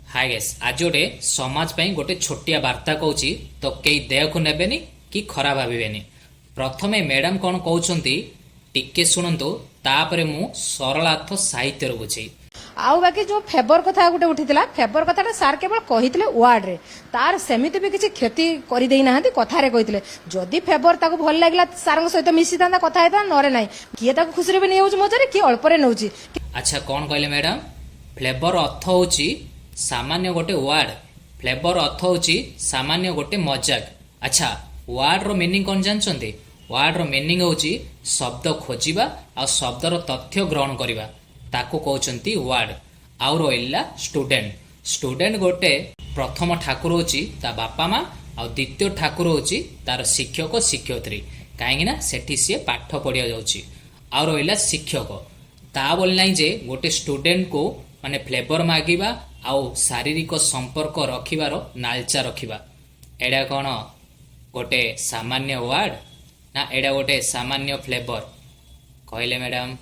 Hi guys आज गोटे समाज ପାଇଁ गोटे छोटिया वार्ता कहूची तो कई देह को नेबेनी कि खरा भाविबेनी। प्रथमे मैडम कौन कहउछंती टिके सुनंतु तापरे मु सरलार्थ साहित्य बुझे। आउ बाकी जो फेबर कथा गोटे उठिला फेबर कथाटा सार केवल कहितले वार्ड रे तार सेमिति भी किछि क्षति करि देई नाहंती कथा रे कहितले जदी फेबर ताको भल लागला सारंग सहित मिसी तांदा कथा हेता नरे नाही किए ताको खुशी रे नै होउछ मजरे कि अल्प रे नउची। अच्छा कौन कहले मैडम फ्लेवर अर्थ होची सामान्य गोटे वार्ड फ्लेवर अर्थ होची सामान्य गोटे मजाक। अच्छा वार्ड रो मीनिंग कौन जानछंती वार्ड रो मीनिंग होची शब्द खोजिबा आ शब्दर तथ्य ग्रहण करिबा ताको कहउचंती वार्ड। आउ रहिला स्टूडेंट स्टूडेंट गोटे प्रथम ठाकुर होची ता बापा माँ आ द्वितीय ठाकुर होची तार शिक्षक शिक्षयित्री काहेकि ना सेठी से पाठ पढ़िया जाउची। आउ रहिला शिक्षक ता बोल नाही जे गोटे स्टूडेंट को माने फ्लेवर मागिबा आउ शारीरिक संपर्क रखिबार नालचा रखिबा एडा कौन गोटे सामान्य वार्ड ना एडा गोटे सामान्य फ्लेवर कहले मैडम।